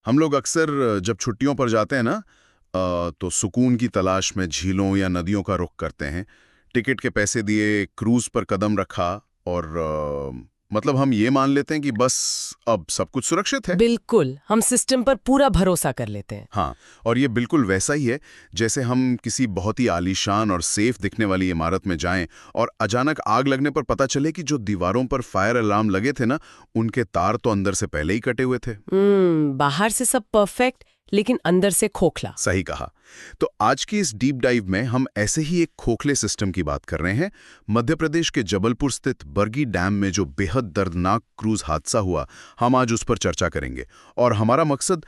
हम लोग अक्सर जब छुट्टियों पर जाते हैं ना तो सुकून की तलाश में झीलों या नदियों का रुख करते हैं। टिकट के पैसे दिए, क्रूज पर कदम रखा और मतलब हम ये मान लेते हैं कि बस अब सब कुछ सुरक्षित है। बिल्कुल, हम सिस्टम पर पूरा भरोसा कर लेते हैं। हाँ, और ये बिल्कुल वैसा ही है जैसे हम किसी बहुत ही आलीशान और सेफ दिखने वाली इमारत में जाएं और अचानक आग लगने पर पता चले कि जो दीवारों पर फायर अलार्म लगे थे ना, उनके तार तो अंदर से पहले ही कटे हुए थे। बाहर से सब परफेक्ट, लेकिन अंदर से खोखला। सही कहा। तो आज की इस डीप डाइव में हम ऐसे ही एक खोखले सिस्टम की बात कर रहे हैं। मध्य प्रदेश के जबलपुर स्थित बरगी डैम में जो बेहद दर्दनाक क्रूज हादसा हुआ, हम आज उस पर चर्चा करेंगे। और हमारा मकसद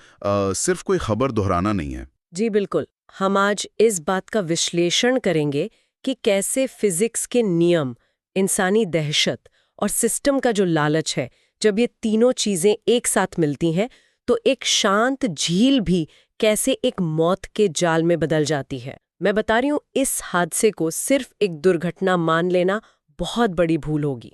सिर्फ कोई खबर दोहराना नहीं है। जी बिल्कुल, हम आज इस बात का विश्लेषण करेंगे कि कैसे फिजिक्स के नियम, इंसानी दहशत और सिस्टम का जो लालच है, जब ये तीनों चीजें एक साथ मिलती हैं तो एक शांत झील भी कैसे एक मौत के जाल में बदल जाती है। मैं बता रही हूँ, इस हादसे को सिर्फ एक दुर्घटना मान लेना बहुत बड़ी भूल होगी।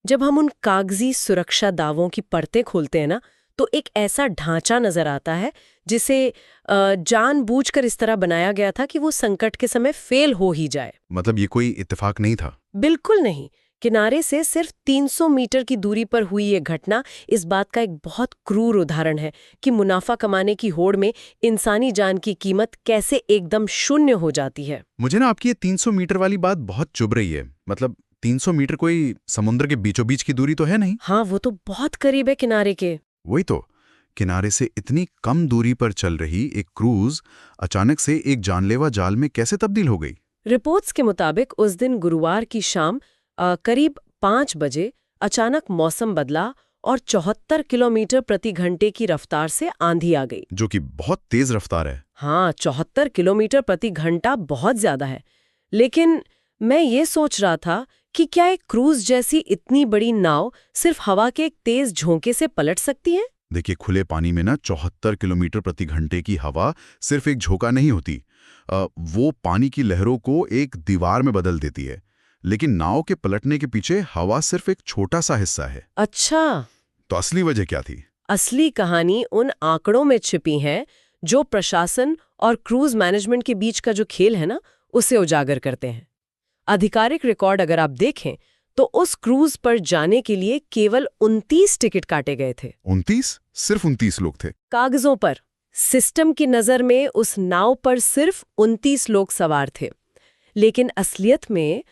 जब हम उन कागजी सुरक्षा दावों की परतें खोलते हैं ना, तो एक ऐसा ढांचा नजर आता है जिसे जानबूझकर इस तरह बनाया गया था कि वो संकट के समय फेल हो ही जाए। मतलब ये कोई इत्तेफाक नहीं था? बिल्कुल नहीं। किनारे से सिर्फ 300 मीटर की दूरी पर हुई ये घटना इस बात का एक बहुत क्रूर उदाहरण है कि मुनाफा कमाने की होड़ में इंसानी जान की कीमत कैसे एकदम शून्य हो जाती है। मुझे ना आपकी ये 300 मीटर वाली बात बहुत चुभ रही है। मतलब 300 मीटर कोई समुद्र के बीचों बीच की दूरी तो है नहीं। हाँ, वो तो बहुत करीब है किनारे के। वही तो, किनारे से इतनी कम दूरी पर चल रही एक क्रूज अचानक से एक जानलेवा जाल में कैसे तब्दील हो गई? रिपोर्ट्स के मुताबिक उस दिन गुरुवार की शाम करीब 5 बजे अचानक मौसम बदला और 74 किलोमीटर प्रति घंटे की रफ्तार से आंधी आ गई। जो कि बहुत तेज रफ्तार है। हाँ, 74 किलोमीटर प्रति घंटा बहुत ज्यादा है। लेकिन मैं ये सोच रहा था कि क्या एक क्रूज जैसी इतनी बड़ी नाव सिर्फ हवा के एक तेज झोंके से पलट सकती है? देखिए, खुले पानी में ना 74 किलोमीटर प्रति घंटे की हवा सिर्फ एक झोंका नहीं होती। वो पानी की लहरों को एक दीवार में बदल देती है। लेकिन नाव के पलटने के पीछे हवा सिर्फ एक छोटा सा हिस्सा है। अच्छा, तो असली वजह क्या थी? असली कहानी उन आंकड़ों में छिपी है जो प्रशासन और क्रूज मैनेजमेंट के बीच का जो खेल है ना, उसे उजागर करते हैं। आधिकारिक रिकॉर्ड अगर आप देखें तो उस क्रूज पर जाने के लिए केवल 29 टिकट काटे गए थे। 29? सिर्फ 29 लोग थे? कागजों पर। सिस्टम की नजर में उस नाव पर सिर्फ 29 लोग सवार थे। लेकिन असलियत में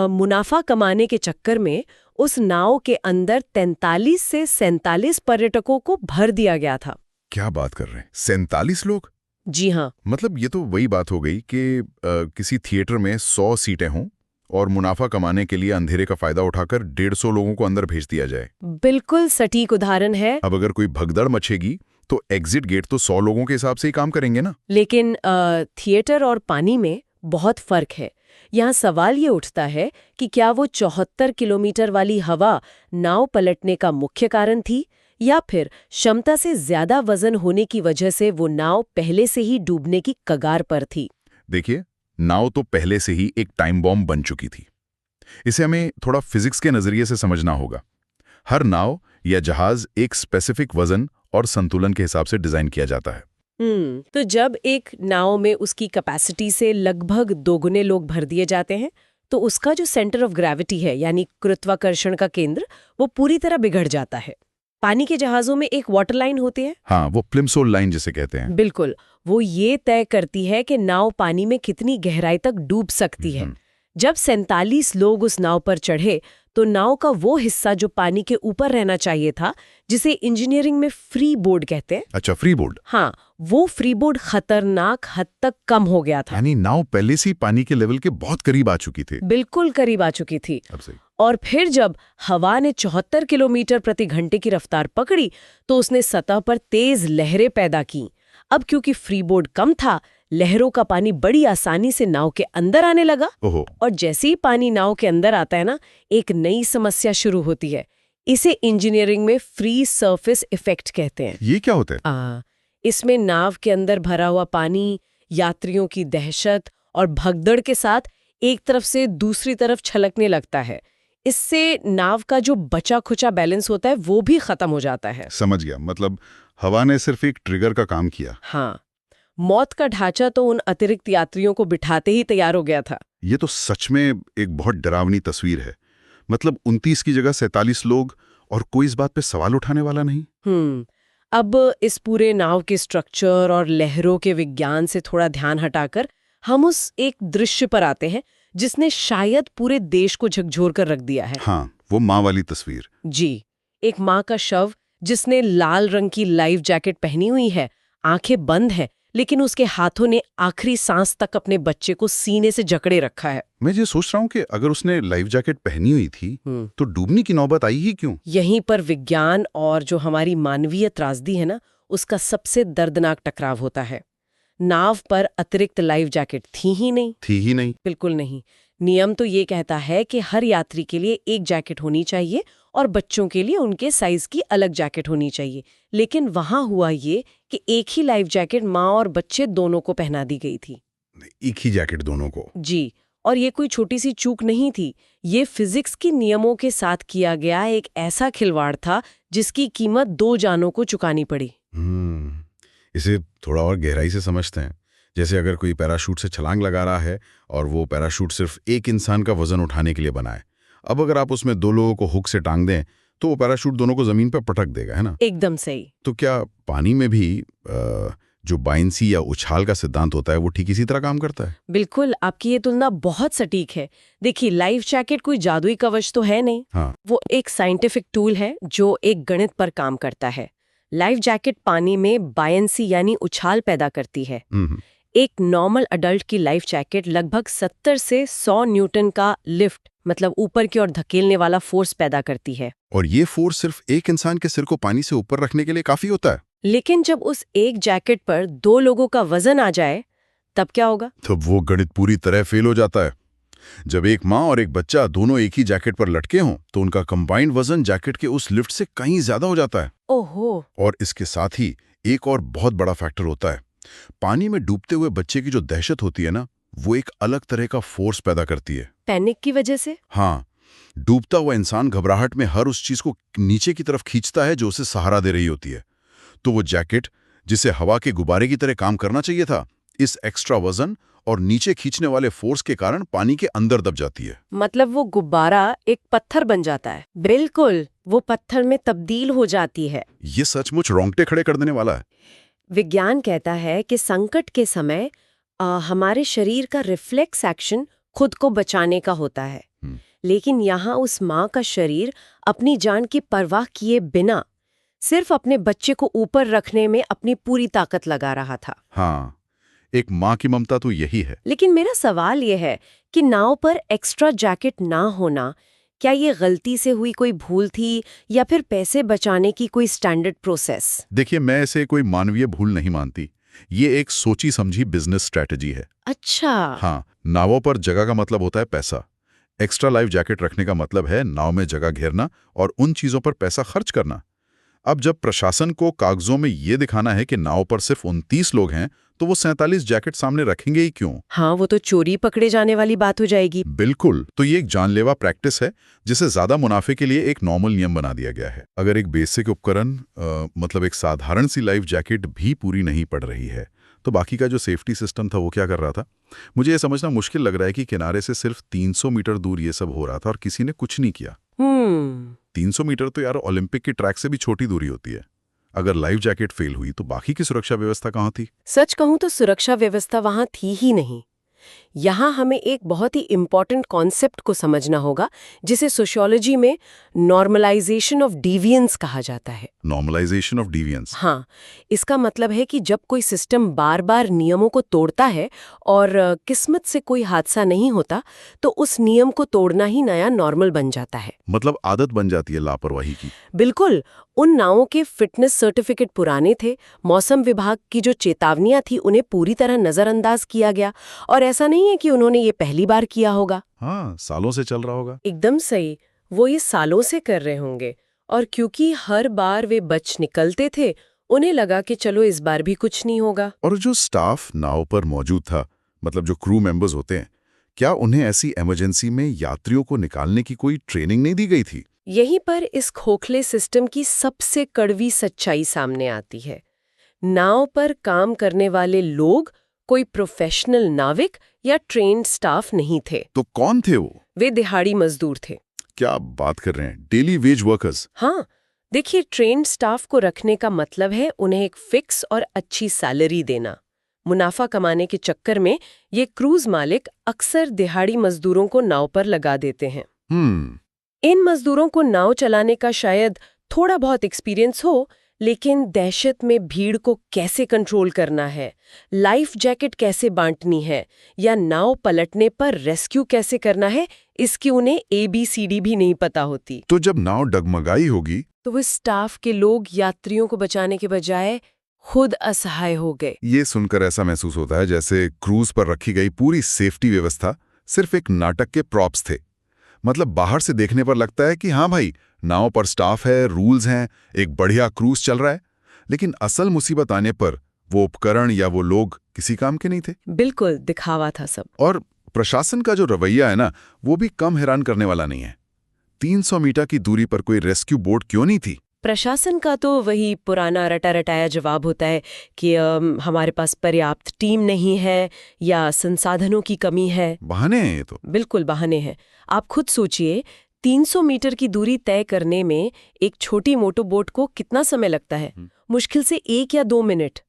मुनाफा कमाने के चक्कर में उस नाव के अंदर 43 से 47 पर्यटकों को भर दिया गया था। क्या बात कर रहे हैं? 47 लोग? जी हाँ। मतलब ये तो वही बात हो गई कि किसी थिएटर में 100 सीटें हों और मुनाफा कमाने के लिए अंधेरे का फायदा उठाकर 150 लोगों को अंदर भेज दिया जाए। बिल्कुल सटीक उदाहरण है। अब अगर कोई भगदड़ मचेगी तो एग्जिट गेट तो 100 लोगों के हिसाब से ही काम करेंगे ना। लेकिन थिएटर और पानी में बहुत फर्क है। यहाँ सवाल ये उठता है कि क्या वो 74 किलोमीटर वाली हवा नाव पलटने का मुख्य कारण थी, या फिर क्षमता से ज्यादा वजन होने की वजह से वो नाव पहले से ही डूबने की कगार पर थी? देखिए, नाव तो पहले से ही एक टाइम बॉम्ब बन चुकी थी। इसे हमें थोड़ा फिजिक्स के नजरिए से समझना होगा। हर नाव या जहाज एक स्पेसिफिक वजन और संतुलन के हिसाब से डिजाइन किया जाता है। तो जब एक नाव में उसकी कैपेसिटी से लगभग दोगुने लोग भर दिए जाते हैं, तो उसका जो सेंटर ऑफ ग्रेविटी है, यानी गुरुत्वाकर्षण का केंद्र, वो पूरी तरह बिगड़ जाता है। पानी के जहाजों में एक वाटर लाइन होती है। हाँ, वो प्लिमसोल लाइन जिसे कहते हैं। बिल्कुल, वो ये तय करती है कि नाव पानी में कितनी गहराई तक डूब सकती है। जब 47 लोग उस नाव पर चढ़े तो नाव का वो हिस्सा जो पानी के ऊपर रहना चाहिए था, जिसे इंजीनियरिंग में फ्री बोर्ड कहते हैं। अच्छा, फ्री बोर्ड। हाँ, वो फ्री बोर्ड खतरनाक हद तक कम हो गया था। यानी नाव पहले से ही पानी के लेवल के बहुत करीब आ चुकी थी। बिल्कुल करीब आ चुकी थी। अब सही। और फिर जब हवा ने 74 किलोमीटर प्रति घंटे की रफ्तार पकड़ी तो उसने सतह पर तेज लहरें पैदा की। अब क्योंकि फ्रीबोर्ड कम था, लहरों का पानी बड़ी आसानी से नाव के अंदर आने लगा। और जैसे ही पानी नाव के अंदर आता है ना, एक नई समस्या शुरू होती है। इसे इंजीनियरिंग में फ्री सरफेस इफेक्ट कहते हैं। ये क्या होता है? इसमें नाव के अंदर भरा हुआ पानी, यात्रियों की दहशत और भगदड़ के साथ एक तरफ से दूसरी तरफ छलकने लगता है। इससे नाव का जो बचा खुचा बैलेंस होता है वो भी खत्म हो जाता है। समझ गया। मतलब हवा ने सिर्फ एक ट्रिगर का काम किया। हाँ, मौत का ढांचा तो उन अतिरिक्त यात्रियों को बिठाते ही तैयार हो गया था। ये तो सच में एक बहुत डरावनी तस्वीर है। मतलब 29 की जगह 47 लोग, और कोई इस बात पे सवाल उठाने वाला नहीं। अब इस पूरे नाव के स्ट्रक्चर और लहरों के विज्ञान से थोड़ा ध्यान हटाकर हम उस एक दृश्य पर आते हैं जिसने शायद पूरे देश को झकझोर कर रख दिया है। हाँ, वो माँ वाली तस्वीर। जी, एक माँ का शव जिसने लाल रंग की लाइफ जैकेट पहनी हुई है, आंखें बंद हैं, लेकिन उसके हाथों ने आखिरी सांस तक अपने बच्चे को सीने से जकड़े रखा है। मैं ये सोच रहा हूँ कि अगर उसने लाइफ जैकेट पहनी हुई थी तो डूबने की नौबत आई ही क्यों? यहीं पर विज्ञान और जो हमारी मानवीय त्रासदी है ना, उसका सबसे दर्दनाक टकराव होता है। नाव पर अतिरिक्त लाइफ जैकेट थी ही नहीं। बिल्कुल नहीं। नियम तो ये कहता है कि हर यात्री के लिए एक जैकेट होनी चाहिए और बच्चों के लिए उनके साइज की अलग जैकेट होनी चाहिए। लेकिन वहां हुआ ये कि एक ही लाइफ जैकेट माँ और बच्चे दोनों को पहना दी गई थी। एक ही जैकेट दोनों को? जी, और ये कोई छोटी सी चूक नहीं थी। ये फिजिक्स के नियमों के साथ किया गया एक ऐसा खिलवाड़ था जिसकी कीमत 2 जानों को चुकानी पड़ी। इसे थोड़ा और गहराई से समझते हैं। जैसे अगर कोई पैराशूट से छलांग लगा रहा है और वो पैराशूट सिर्फ एक इंसान का वजन उठाने के लिए बना है। अब अगर आप उसमें 2 लोगों को हुक से टांग दें तो वो पैराशूट दोनों को जमीन पर पटक देगा, है ना? एकदम सही। तो क्या पानी में भी जो बाइंसी या उछाल का सिद्धांत होता है वो ठीक इसी तरह काम करता है? बिल्कुल, आपकी ये तुलना बहुत सटीक है। देखिए, लाइफ जैकेट कोई जादुई कवच तो है नहीं। हाँ। वो एक साइंटिफिक टूल है जो एक गणित पर काम करता है। लाइफ जैकेट पानी में बायंसी यानी उछाल पैदा करती है। एक नॉर्मल अडल्ट की लाइफ जैकेट लगभग 70 से 100 न्यूटन का लिफ्ट, मतलब ऊपर की ओर धकेलने वाला फोर्स पैदा करती है। और ये फोर्स सिर्फ एक इंसान के सिर को पानी से ऊपर रखने के लिए काफी होता है। लेकिन जब उस एक जैकेट पर 2 लोगों का वजन आ जाए तब क्या होगा? तब वो गणित पूरी तरह फेल हो जाता है। जब एक माँ और एक बच्चा दोनों एक ही जैकेट पर लटके हों तो उनका कंबाइंड वजन जैकेट के उस लिफ्ट से कहीं ज्यादा हो जाता है। ओहो। और इसके साथ ही एक और बहुत बड़ा फैक्टर होता है। पानी में डूबते हुए बच्चे की जो दहशत होती है ना, वो एक अलग तरह का फोर्स पैदा करती है। पैनिक की वजह से? हाँ, डूबता हुआ इंसान घबराहट में हर उस चीज को नीचे की तरफ खींचता है जो उसे सहारा दे रही होती है। तो वो जैकेट, जिसे हवा के गुब्बारे की तरह काम करना चाहिए था, इस एक्स्ट्रा वजन और नीचे खींचने वाले फोर्स के कारण पानी के अंदर दब जाती है। मतलब वो गुब्बारा एक पत्थर बन जाता है। बिल्कुल, वो पत्थर में तब्दील हो जाती है। ये सचमुच रोंगटे खड़े कर देने वाला है। विज्ञान कहता है कि संकट के समय हमारे शरीर का रिफ्लेक्स एक्शन खुद को बचाने का होता है। लेकिन यहाँ उस माँ का शरीर अपनी जान की परवाह किए बिना सिर्फ अपने बच्चे को ऊपर रखने में अपनी पूरी ताकत लगा रहा था। हाँ, एक माँ की ममता तो यही है। लेकिन मेरा सवाल यह है कि नाव पर एक्स्ट्रा जैकेट ना होना, क्या ये गलती से हुई कोई भूल थी या फिर पैसे बचाने की कोई स्टैंडर्ड प्रोसेस? देखिए, मैं इसे कोई मानवीय भूल नहीं मानती। ये एक सोची समझी बिजनेस स्ट्रैटेजी है। अच्छा। हाँ, नावों पर जगह का मतलब होता है पैसा। एक्स्ट्रा लाइफ जैकेट रखने का मतलब है नाव में जगह घेरना और उन चीजों पर पैसा खर्च करना। अब जब प्रशासन को कागजों में ये दिखाना है कि नाव पर सिर्फ 29 लोग हैं, तो वो 47 जैकेट सामने रखेंगे ही क्यों? हाँ, वो तो चोरी पकड़े जाने वाली बात हो जाएगी। बिल्कुल। तो ये एक जानलेवा प्रैक्टिस है जिसे ज्यादा मुनाफे के लिए एक नॉर्मल नियम बना दिया गया है। अगर एक बेसिक उपकरण मतलब एक साधारण सी लाइफ जैकेट भी पूरी नहीं पड़ रही है तो बाकी का जो सेफ्टी सिस्टम था वो क्या कर रहा था? मुझे ये समझना मुश्किल लग रहा है कि किनारे से सिर्फ 300 मीटर दूर ये सब हो रहा था और किसी ने कुछ नहीं किया। 300 मीटर तो यार ओलंपिक की ट्रैक से भी छोटी दूरी होती है। अगर लाइफ जैकेट फेल हुई तो बाकी की सुरक्षा व्यवस्था कहाँ थी? सच कहूं तो सुरक्षा व्यवस्था वहां थी ही नहीं। यहाँ हमें एक बहुत ही इम्पॉर्टेंट कॉन्सेप्ट को समझना होगा जिसे सोशियोलॉजी में नॉर्मलाइजेशन ऑफ डिविएंस कहा जाता है। Normalization of deviance? हाँ, इसका मतलब है कि जब कोई सिस्टम बार बार नियमों को तोड़ता है और किस्मत से कोई हादसा नहीं होता तो उस नियम को तोड़ना ही नया नॉर्मल बन जाता है। मतलब आदत बन जाती है लापरवाही की। बिल्कुल। उन नावों के फिटनेस सर्टिफिकेट पुराने थे, मौसम विभाग की जो चेतावनियां थी उन्हें पूरी तरह नजरअंदाज किया गया, और ऐसा नहीं है कि उन्होंने ये पहली बार किया होगा। हाँ, सालों से चल रहा होगा। एकदम सही, वो ये सालों से कर रहे होंगे, और क्योंकि हर बार वे बच निकलते थे उन्हें लगा कि चलो इस बार भी कुछ नहीं होगा। और जो स्टाफ नाव पर मौजूद था, मतलब जो क्रू मेंबर्स होते हैं, क्या उन्हें ऐसी इमरजेंसी में यात्रियों को निकालने की कोई ट्रेनिंग नहीं दी गई थी? यहीं पर इस खोखले सिस्टम की सबसे कड़वी सच्चाई सामने आती है। नाव पर काम करने वाले लोग कोई प्रोफेशनल नाविक या ट्रेन्ड स्टाफ नहीं थे। तो कौन थे वो? वे दिहाड़ी मजदूर थे। क्या आप बात कर रहे हैं? Daily veg workers? हाँ, देखिए, ट्रेन्ड स्टाफ को रखने का मतलब है उन्हें एक फिक्स और अच्छी सैलरी देना। मुनाफा कमाने के चक्कर में ये क्रूज मालिक अक्सर दिहाड़ी मजदूरों को नाव पर लगा देते हैं। इन मजदूरों को नाव चलाने का शायद थोड़ा बहुत एक्सपीरियंस हो, लेकिन दहशत में भीड़ को कैसे कंट्रोल करना है, लाइफ जैकेट कैसे बांटनी है या नाव पलटने पर रेस्क्यू कैसे करना है, इसकी उन्हें ABCD भी नहीं पता होती। तो जब नाव डगमगाई होगी तो वो स्टाफ के लोग यात्रियों को बचाने के बजाय खुद असहाय हो गए। ये सुनकर ऐसा महसूस होता है जैसे क्रूज पर रखी गई पूरी सेफ्टी व्यवस्था सिर्फ एक नाटक के प्रॉप्स थे। मतलब बाहर से देखने पर लगता है कि हाँ भाई, नाव पर स्टाफ है, रूल्स हैं, एक बढ़िया क्रूज चल रहा है, लेकिन असल मुसीबत आने पर वो उपकरण या वो लोग किसी काम के नहीं थे। बिल्कुल दिखावा था सब। और प्रशासन का जो रवैया है ना, वो भी कम हैरान करने वाला नहीं है। 300 मीटर की दूरी पर कोई रेस्क्यू बोट क्यों नहीं थी? प्रशासन का तो वही पुराना रटा रटाया जवाब होता है कि हमारे पास पर्याप्त टीम नहीं है या संसाधनों की कमी है। बहाने हैं ये तो। बिल्कुल बहाने हैं। आप खुद सोचिए, 300 मीटर की दूरी तय करने में एक छोटी मोटर बोट को कितना समय लगता है? मुश्किल से 1 या 2 मिनट।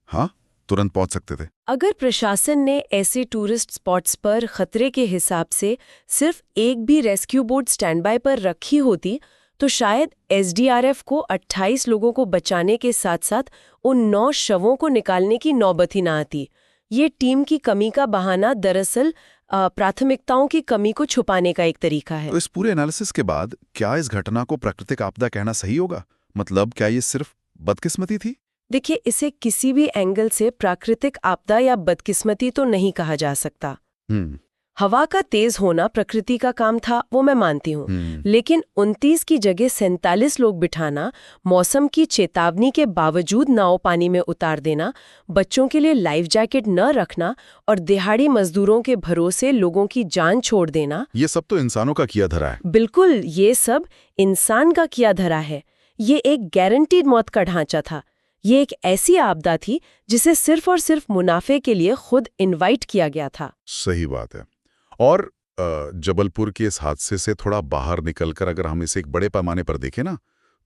हाँ, तुरंत पहुंच सकते थे। अगर प्रशासन ने ऐसे टूरिस्ट स्पॉट्स पर खतरे के हिसाब से सिर्फ एक भी रेस्क्यू बोट स्टैंड बाय पर रखी होती, तो शायद SDRF को 28 लोगों को बचाने के साथ साथ उन 9 शवों को निकालने की नौबत ही ना आती। ये टीम की कमी का बहाना दरअसल प्राथमिकताओं की कमी को छुपाने का एक तरीका है। तो इस पूरे एनालिसिस के बाद क्या इस घटना को प्राकृतिक आपदा कहना सही होगा? मतलब क्या ये सिर्फ बदकिस्मती थी? देखिए, इसे किसी भी एंगल से प्राकृतिक आपदा या बदकिस्मती तो नहीं कहा जा सकता। हवा का तेज होना प्रकृति का काम था, वो मैं मानती हूँ, लेकिन 29 की जगह 47 लोग बिठाना, मौसम की चेतावनी के बावजूद नाव पानी में उतार देना, बच्चों के लिए लाइफ जैकेट न रखना और दिहाड़ी मजदूरों के भरोसे लोगों की जान छोड़ देना, ये सब तो इंसानों का किया धरा है। बिल्कुल, ये सब इंसान का किया धरा है। ये एक गारंटीड मौत का ढांचा था। ये एक ऐसी आपदा थी जिसे सिर्फ और सिर्फ मुनाफे के लिए खुद इनवाइट किया गया था। सही बात है। और जबलपुर के इस हादसे से थोड़ा बाहर निकलकर अगर हम इसे एक बड़े पैमाने पर देखें ना,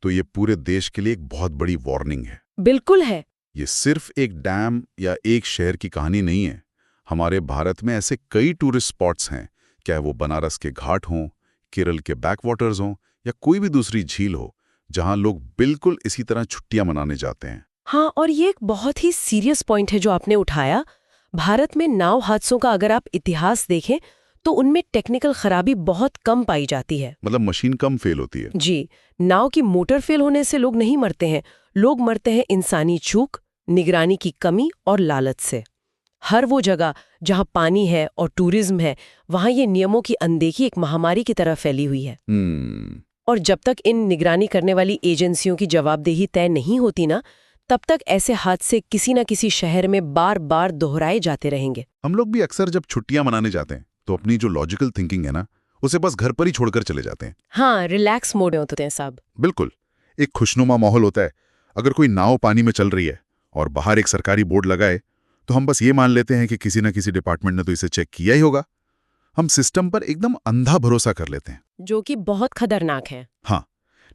तो ये पूरे देश के लिए एक बहुत बड़ी वार्निंग है। बिल्कुल है। ये सिर्फ एक डैम या एक शहर की कहानी नहीं है। हमारे भारत में ऐसे कई टूरिस्ट स्पॉट्स हैं, चाहे वो बनारस के घाट हों, केरल के बैकवाटर्स हों या कोई भी दूसरी झील हो, जहां लोग बिल्कुल इसी तरह छुट्टियां मनाने जाते हैं। हाँ, और ये एक बहुत ही सीरियस पॉइंट है जो आपने उठाया। भारत में नाव हादसों का अगर आप इतिहास देखें तो उनमें टेक्निकल खराबी बहुत कम पाई जाती है। मतलब मशीन कम फेल होती है। जी, नाव की मोटर फेल होने से लोग नहीं मरते हैं। लोग मरते हैं इंसानी चूक, निगरानी की कमी और लालच से। हर वो जगह जहां पानी है और टूरिज्म है, वहां ये नियमों की अनदेखी एक महामारी की तरह फैली हुई है। और जब तक इन निगरानी करने वाली एजेंसियों की जवाबदेही तय नहीं होती ना, तब तक ऐसे हादसे किसी न किसी शहर में बार बार दोहराए जाते रहेंगे। हम लोग भी अक्सर जब छुट्टियां मनाने जाते हैं तो अपनी जो लॉजिकल थिंकिंग है ना, उसे बस घर पर ही छोड़कर चले जाते हैं। हाँ, रिलैक्स मोड में होते हैं साहब। बिल्कुल, एक खुशनुमा माहौल होता है। अगर कोई नाव पानी में चल रही है और बाहर एक सरकारी बोर्ड लगाए, तो हम बस ये मान लेते हैं कि किसी न किसी डिपार्टमेंट ने तो इसे चेक किया ही होगा। हम सिस्टम पर एकदम अंधा भरोसा कर लेते हैं, जो कि बहुत खतरनाक है। हाँ,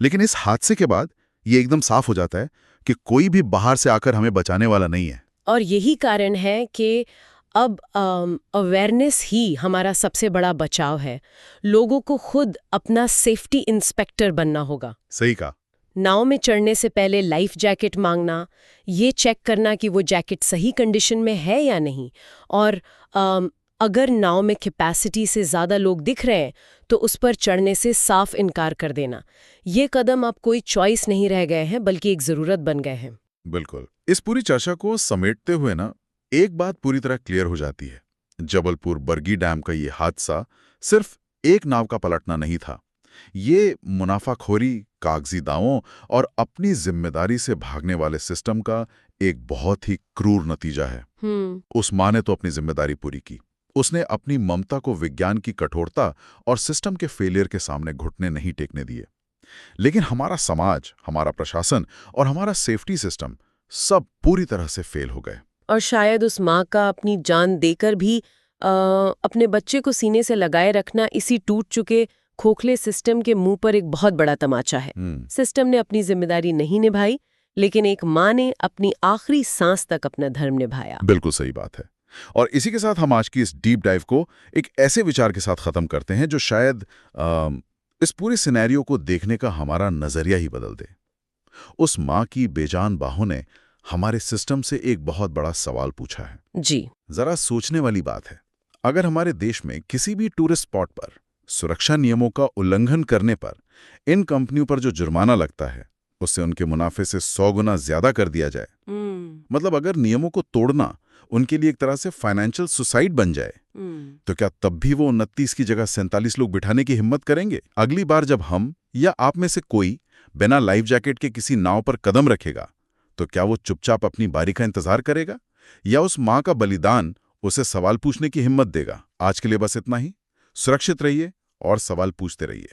लेकिन इस हादसे के बाद ये एकदम साफ हो जाता है कि कोई भी बाहर से आकर हमें बचाने वाला नहीं है। और यही कारण है कि अब अवेयरनेस ही हमारा सबसे बड़ा बचाव है। लोगों को खुद अपना सेफ्टी इंस्पेक्टर बनना होगा। सही कहा। नाव में चढ़ने से पहले लाइफ जैकेट मांगना, ये चेक करना कि वो जैकेट सही कंडीशन में है या नहीं, और अगर नाव में कैपेसिटी से ज़्यादा लोग दिख रहे हैं तो उस पर चढ़ने से साफ इनकार कर देना। ये कदम अब कोई चॉइस नहीं रह गए हैं, बल्कि एक ज़रूरत बन गए हैं। बिल्कुल। इस पूरी चर्चा को समेटते हुए ना, एक बात पूरी तरह क्लियर हो जाती है। जबलपुर बरगी डैम का ये हादसा सिर्फ एक नाव का पलटना नहीं था। ये मुनाफाखोरी, कागजी दावों और अपनी जिम्मेदारी से भागने वाले सिस्टम का एक बहुत ही क्रूर नतीजा है। उस माँ ने तो अपनी जिम्मेदारी पूरी की। उसने अपनी ममता को विज्ञान की कठोरता और सिस्टम के फेलियर के सामने घुटने नहीं टेकने दिए। लेकिन हमारा समाज, हमारा प्रशासन और हमारा सेफ्टी सिस्टम सब पूरी तरह से फेल हो गए। और शायद उस माँ का अपनी जान देकर भी अपने बच्चे को सीने से लगाए रखना इसी टूट चुके खोखले सिस्टम के मुंह पर एक बहुत बड़ा तमाचा है। सिस्टम ने अपनी जिम्मेदारी नहीं निभाई, लेकिन एक माँ ने अपनी आखिरी सांस तक अपना धर्म निभाया। बिल्कुल सही बात है। और इसी के साथ हम आज की इस डीप डाइव को एक ऐसे विचार के साथ खत्म करते हैं जो शायद इस पूरे सिनेरियो को देखने का हमारा नजरिया ही बदल दे। उस माँ की बेजान बाहों ने हमारे सिस्टम से एक बहुत बड़ा सवाल पूछा है। जी। जरा सोचने वाली बात है, अगर हमारे देश में किसी भी टूरिस्ट स्पॉट पर सुरक्षा नियमों का उल्लंघन करने पर इन कंपनियों पर जो जुर्माना लगता है उससे उनके मुनाफे से 100 गुना ज्यादा कर दिया जाए, मतलब अगर नियमों को तोड़ना उनके लिए एक तरह से फाइनेंशियल सुसाइड बन जाए, तो क्या तब भी वो 29 की जगह 47 लोग बिठाने की हिम्मत करेंगे? अगली बार जब हम या आप में से कोई बिना लाइफ जैकेट के किसी नाव पर कदम रखेगा, तो क्या वो चुपचाप अपनी बारी का इंतजार करेगा या उस माँ का बलिदान उसे सवाल पूछने की हिम्मत देगा? आज के लिए बस इतना ही। सुरक्षित रहिए और सवाल पूछते रहिए।